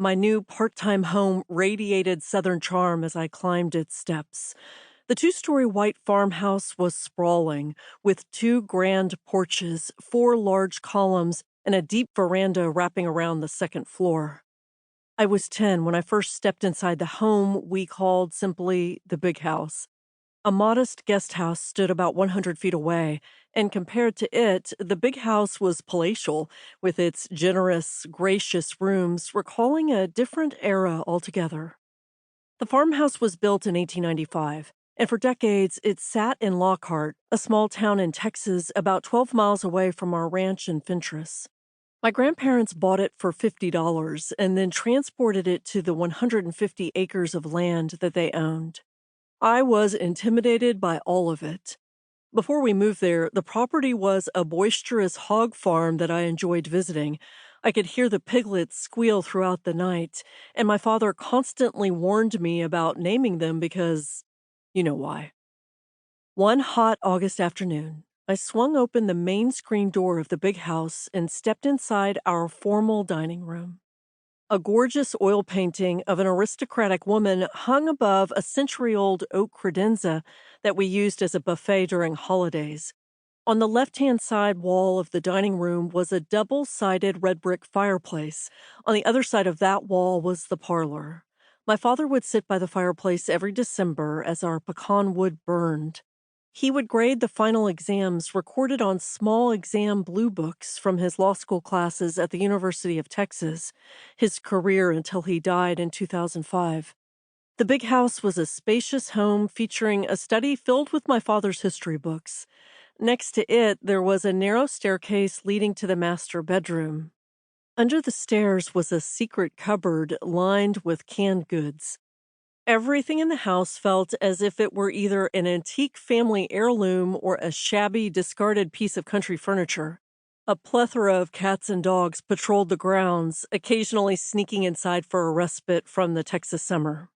My new part-time home radiated southern charm as I climbed its steps. The two-story white farmhouse was sprawling, with two grand porches, four large columns, and a deep veranda wrapping around the second floor. I was 10 when I first stepped inside the home we called simply the big house. A modest guest house stood about 100 feet away, and compared to it, the big house was palatial, with its generous, gracious rooms recalling a different era altogether. The farmhouse was built in 1895, and for decades it sat in Lockhart, a small town in Texas about 12 miles away from our ranch in Fentress. My grandparents bought it for $50 and then transported it to the 150 acres of land that they owned. I was intimidated by all of it. Before we moved there, the property was a boisterous hog farm that I enjoyed visiting. I could hear the piglets squeal throughout the night, and my father constantly warned me about naming them because you know why. One hot August afternoon, I swung open the main screen door of the big house and stepped inside our formal dining room. A gorgeous oil painting of an aristocratic woman hung above a century-old oak credenza that we used as a buffet during holidays. On the left-hand side wall of the dining room was a double-sided red brick fireplace. On the other side of that wall was the parlor. My father would sit by the fireplace every December as our pecan wood burned. He would grade the final exams recorded on small exam blue books from his law school classes at the University of Texas, his career until he died in 2005. The big house was a spacious home featuring a study filled with my father's history books. Next to it, there was a narrow staircase leading to the master bedroom. Under the stairs was a secret cupboard lined with canned goods. Everything in the house felt as if it were either an antique family heirloom or a shabby, discarded piece of country furniture. A plethora of cats and dogs patrolled the grounds, occasionally sneaking inside for a respite from the Texas summer.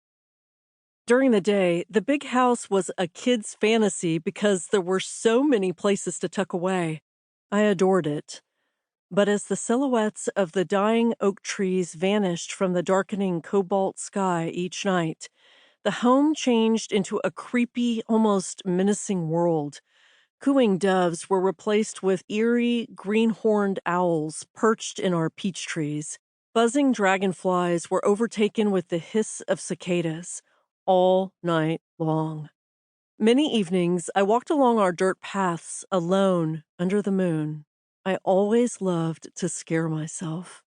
During the day, the big house was a kid's fantasy because there were so many places to tuck away. I adored it. But as the silhouettes of the dying oak trees vanished from the darkening cobalt sky each night, the home changed into a creepy, almost menacing world. Cooing doves were replaced with eerie, green-horned owls perched in our peach trees. Buzzing dragonflies were overtaken with the hiss of cicadas, all night long. Many evenings, I walked along our dirt paths alone under the moon. I always loved to scare myself.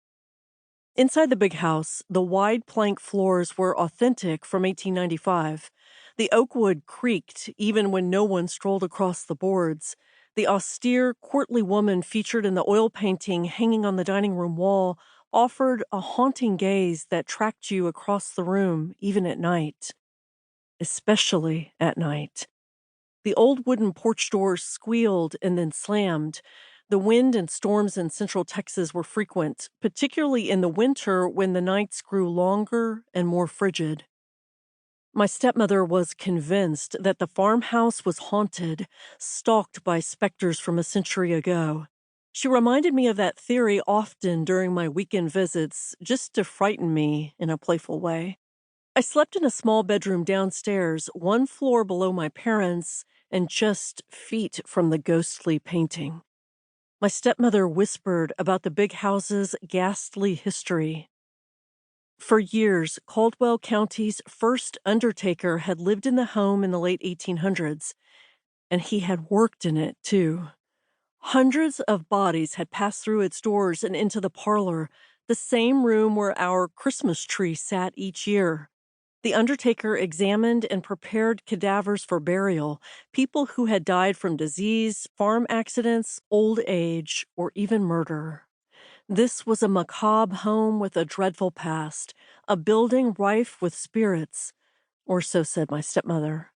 Inside the big house, the wide plank floors were authentic from 1895. The oak wood creaked even when no one strolled across the boards. The austere, courtly woman featured in the oil painting hanging on the dining room wall offered a haunting gaze that tracked you across the room, even at night. Especially at night. The old wooden porch doors squealed and then slammed. The wind and storms in central Texas were frequent, particularly in the winter when the nights grew longer and more frigid. My stepmother was convinced that the farmhouse was haunted, stalked by specters from a century ago. She reminded me of that theory often during my weekend visits, just to frighten me in a playful way. I slept in a small bedroom downstairs, one floor below my parents' and just feet from the ghostly painting. My stepmother whispered about the big house's ghastly history. For years, Caldwell County's first undertaker had lived in the home in the late 1800s, and he had worked in it, too. Hundreds of bodies had passed through its doors and into the parlor, the same room where our Christmas tree sat each year. The undertaker examined and prepared cadavers for burial, people who had died from disease, farm accidents, old age, or even murder. This was a macabre home with a dreadful past, a building rife with spirits, or so said my stepmother.